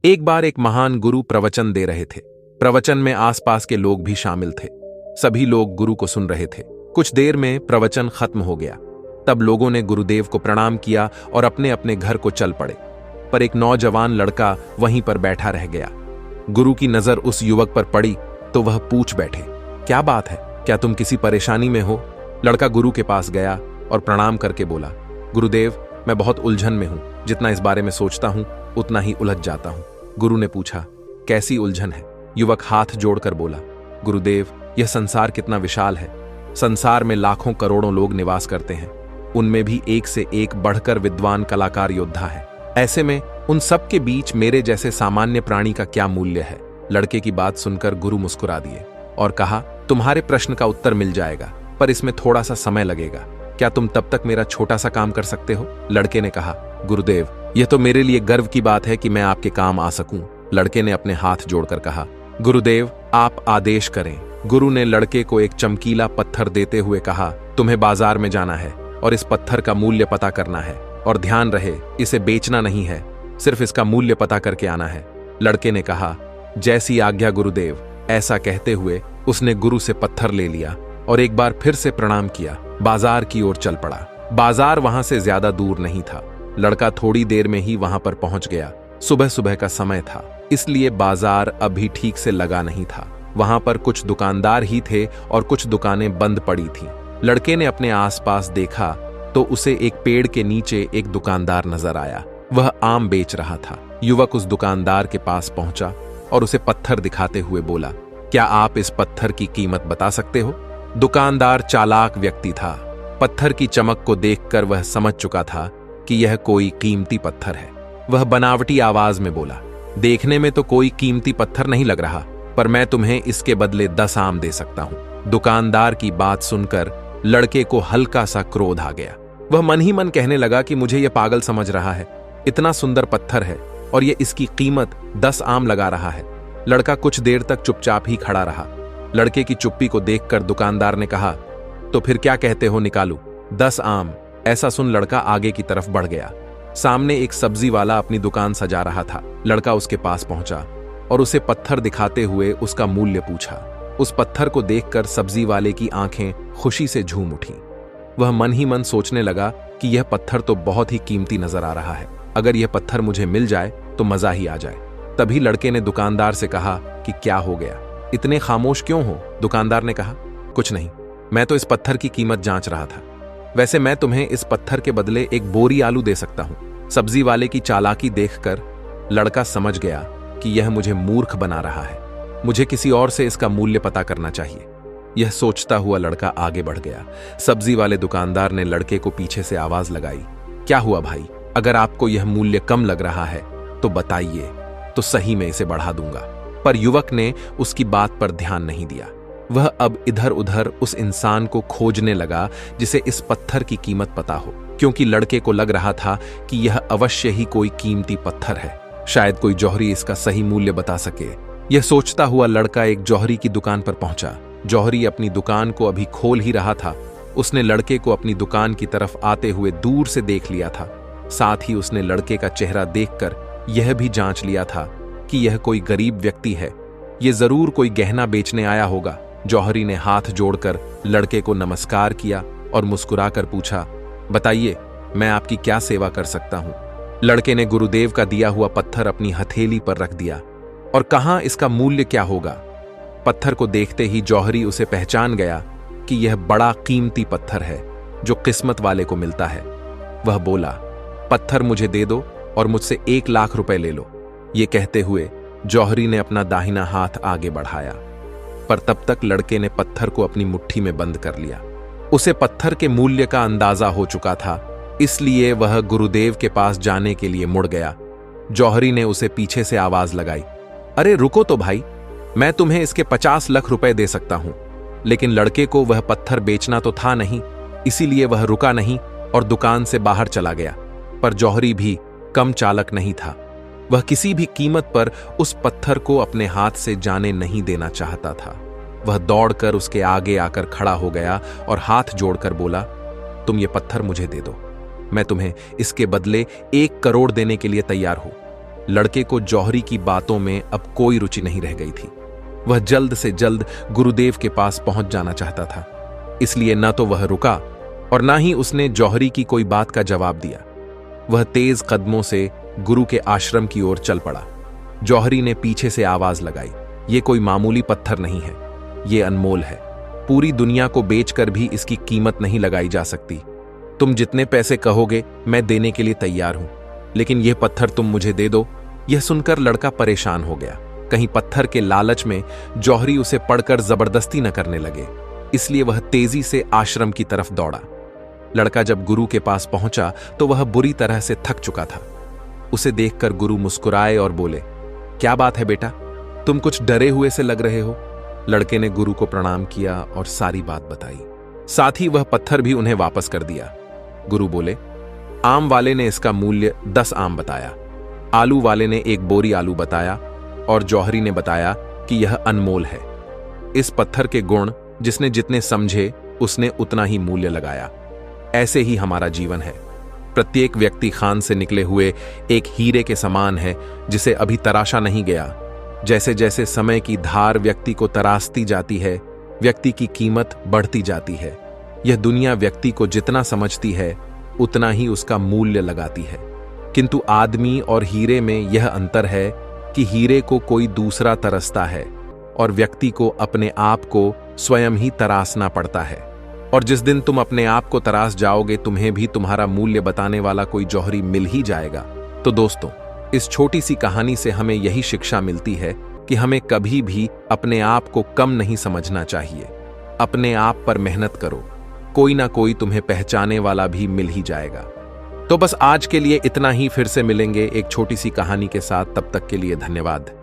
एक बार एक महान गुरु प्रवचन दे रहे थे। प्रवचन में आसपास के लोग भी शामिल थे। सभी लोग गुरु को सुन रहे थे। कुछ देर में प्रवचन खत्म हो गया। तब लोगों ने गुरुदेव को प्रणाम किया और अपने अपने घर को चल पड़े। पर एक नौजवान लड़का वहीं पर बैठा रह गया। गुरु की नजर उस युवक पर पड़ी तो वह पूछ बैठे, क्या बात है, क्या तुम किसी परेशानी में हो? लड़का गुरु के पास गया और प्रणाम करके बोला, गुरुदेव, मैं बहुत उलझन में हूं। जितना इस बारे में सोचता हूं उतना ही उलझ जाता हूं। गुरु ने पूछा, कैसी उलझन है? युवक हाथ जोड़कर बोला, गुरुदेव, यह संसार कितना विशाल है। संसार में लाखों करोड़ों लोग निवास करते हैं। उनमें भी एक से एक बढ़कर विद्वान कलाकार योद्धा है। ऐसे में उन सब के बीच मेरे जैसे सामान्य प्राणी का क्या मूल्य है? लड़के की बात सुनकर गुरु मुस्कुरा दिए और कहा, तुम्हारे प्रश्न का उत्तर मिल जाएगा, पर इसमें थोड़ा सा समय लगेगा। क्या तुम तब तक मेरा छोटा सा काम कर सकते हो? लड़के ने कहा, गुरुदेव, यह तो मेरे लिए गर्व की बात है कि मैं आपके काम आ सकूं। लड़के ने अपने हाथ जोड़कर कहा, गुरुदेव, आप आदेश करें। गुरु ने लड़के को एक चमकीला पत्थर देते हुए कहा, तुम्हें बाजार में जाना है और इस पत्थर का मूल्य पता करना है। और ध्यान रहे, इसे बेचना नहीं है, सिर्फ इसका मूल्य पता करके आना है। लड़के ने कहा, जैसी आज्ञा गुरुदेव। ऐसा कहते हुए उसने गुरु से पत्थर ले लिया और एक बार फिर से प्रणाम किया। बाजार की ओर चल पड़ा। बाजार वहां से ज्यादा दूर नहीं था। लड़का थोड़ी देर में ही वहां पर पहुंच गया। सुबह सुबह का समय था, इसलिए बाजार अभी ठीक से लगा नहीं था। वहां पर कुछ दुकानदार ही थे और कुछ दुकानें बंद पड़ी थीं। लड़के ने अपने आसपास देखा तो उसे एक पेड़ के नीचे एक दुकानदार नजर आया। वह आम बेच रहा था। युवक उस दुकानदार के पास पहुंचा और उसे पत्थर दिखाते हुए बोला, क्या आप इस पत्थर की कीमत बता सकते हो? दुकानदार चालाक व्यक्ति था। पत्थर की चमक को देखकर वह समझ चुका था कि यह कोई कीमती पत्थर है। वह बनावटी आवाज में बोला, देखने में तो कोई कीमती पत्थर नहीं लग रहा, पर मैं तुम्हें इसके बदले 10 आम दे सकता हूं। दुकानदार की बात सुनकर लड़के को हल्का सा क्रोध आ गया। वह मन ही मन कहने लगा कि मुझे यह पागल समझ रहा है। इतना सुंदर पत्थर है और यह इसकी कीमत 10 आम लगा रहा है। लड़का कुछ देर तक चुपचाप ही खड़ा रहा। लड़के की चुप्पी को देखकर दुकानदार ने कहा, तो फिर क्या कहते हो, निकालूं 10 आम? ऐसा सुन लड़का आगे की तरफ बढ़ गया। सामने एक सब्जी वाला अपनी दुकान सजा रहा था। लड़का उसके पास पहुंचा और उसे पत्थर दिखाते हुए उसका मूल्य पूछा। उस पत्थर को देखकर सब्जी वाले की आंखें खुशी से झूम उठी। वह मन ही मन सोचने लगा कि यह पत्थर तो बहुत ही कीमती नजर आ रहा है। अगर यह पत्थर मुझे मिल जाए तो मजा ही आ जाए। तभी लड़के ने दुकानदार से कहा कि क्या हो गया, इतने खामोश क्यों हो? दुकानदार ने कहा, कुछ नहीं, मैं तो इस पत्थर की कीमत जांच रहा था। वैसे मैं तुम्हें इस पत्थर के बदले एक बोरी आलू दे सकता हूं। सब्जी वाले की चालाकी देखकर लड़का समझ गया कि यह मुझे मूर्ख बना रहा है। मुझे किसी और से इसका मूल्य पता करना चाहिए। यह सोचता हुआ लड़का आगे बढ़ गया। सब्जी वाले दुकानदार ने लड़के को पीछे से आवाज लगाई, क्या हुआ भाई? अगर आपको यह मूल्य कम लग रहा है तो बताइए, तो सही में इसे बढ़ा दूंगा। पर युवक ने उसकी बात पर ध्यान नहीं दिया। वह अब इधर उधर उस इंसान को खोजने लगा जिसे इस पत्थर की कीमत पता हो, क्योंकि लड़के को लग रहा था कि यह अवश्य ही कोई कीमती पत्थर है। शायद कोई जौहरी इसका सही मूल्य बता सके। यह सोचता हुआ लड़का एक जौहरी की दुकान पर पहुंचा। जौहरी अपनी दुकान को अभी खोल ही रहा था। उसने लड़के को अपनी दुकान की तरफ आते हुए दूर से देख लिया था। साथ ही उसने लड़के का चेहरा देखकर यह भी जांच लिया था कि यह कोई गरीब व्यक्ति है। यह जरूर कोई गहना बेचने आया होगा। जौहरी ने हाथ जोड़कर लड़के को नमस्कार किया और मुस्कुराकर पूछा, बताइए, मैं आपकी क्या सेवा कर सकता हूं? लड़के ने गुरुदेव का दिया हुआ पत्थर अपनी हथेली पर रख दिया और कहा, इसका मूल्य क्या होगा? पत्थर को देखते ही जौहरी उसे पहचान गया कि यह बड़ा कीमती पत्थर है जो किस्मत वाले को मिलता है। वह बोला, पत्थर मुझे दे दो और मुझसे 1 लाख रुपए ले लो। ये कहते हुए जौहरी ने अपना दाहिना हाथ आगे बढ़ाया, पर तब तक लड़के ने पत्थर को अपनी मुट्ठी में बंद कर लिया। उसे पत्थर के मूल्य का अंदाजा हो चुका था, इसलिए वह गुरुदेव के पास जाने के लिए मुड़ गया। जौहरी ने उसे पीछे से आवाज लगाई, अरे रुको तो भाई, मैं तुम्हें इसके 50 लाख रुपए दे सकता हूं। लेकिन लड़के को वह पत्थर बेचना तो था नहीं, इसीलिए वह रुका नहीं और दुकान से बाहर चला गया। पर जौहरी भी कम चालक नहीं था। वह किसी भी कीमत पर उस पत्थर को अपने हाथ से जाने नहीं देना चाहता था। वह दौड़कर उसके आगे आकर खड़ा हो गया और हाथ जोड़कर बोला, तुम ये पत्थर मुझे दे दो, मैं तुम्हें इसके बदले 1 करोड़ देने के लिए तैयार हूं। लड़के को जौहरी की बातों में अब कोई रुचि नहीं रह गई थी। वह जल्द से जल्द गुरुदेव के पास पहुंच जाना चाहता था। इसलिए न तो वह रुका और न ही उसने जौहरी की कोई बात का जवाब दिया। वह तेज कदमों से गुरु के आश्रम की ओर चल पड़ा। जौहरी ने पीछे से आवाज लगाई, "ये कोई मामूली पत्थर नहीं है, ये अनमोल है। पूरी दुनिया को बेचकर भी इसकी कीमत नहीं लगाई जा सकती। तुम जितने पैसे कहोगे मैं देने के लिए तैयार हूं, लेकिन यह पत्थर तुम मुझे दे दो।" यह सुनकर लड़का परेशान हो गया। कहीं पत्थर के लालच में जौहरी उसे पढ़कर जबरदस्ती न करने लगे, इसलिए वह तेजी से आश्रम की तरफ दौड़ा। लड़का जब गुरु के पास पहुंचा तो वह बुरी तरह से थक चुका था। उसे देखकर गुरु मुस्कुराए और बोले, "क्या बात है बेटा, तुम कुछ डरे हुए से लग रहे हो?" लड़के ने गुरु को प्रणाम किया और सारी बात बताई। साथ ही वह पत्थर भी उन्हें वापस कर दिया। गुरु बोले, "आम वाले ने इसका मूल्य 10 आम बताया, आलू वाले ने 1 बोरी आलू बताया और जौहरी ने बताया कि यह अनमोल है। इस पत्थर के गुण जिसने जितने समझे उसने उतना ही मूल्य लगाया। ऐसे ही हमारा जीवन है। प्रत्येक व्यक्ति खान से निकले हुए एक हीरे के समान है जिसे अभी तराशा नहीं गया। जैसे जैसे समय की धार व्यक्ति को तराशती जाती है, व्यक्ति की कीमत बढ़ती जाती है। यह दुनिया व्यक्ति को जितना समझती है उतना ही उसका मूल्य लगाती है। किंतु आदमी और हीरे में यह अंतर है कि हीरे को कोई दूसरा तरसता है और व्यक्ति को अपने आप को स्वयं ही तरासना पड़ता है। और जिस दिन तुम अपने आप को तरास जाओगे, तुम्हें भी तुम्हारा मूल्य बताने वाला कोई जौहरी मिल ही जाएगा। तो दोस्तों, इस छोटी सी कहानी से हमें यही शिक्षा मिलती है कि हमें कभी भी अपने आप को कम नहीं समझना चाहिए। अपने आप पर मेहनत करो, कोई ना कोई तुम्हें पहचाने वाला भी मिल ही जाएगा। तो बस आज के लिए इतना ही। फिर से मिलेंगे एक छोटी सी कहानी के साथ। तब तक के लिए धन्यवाद।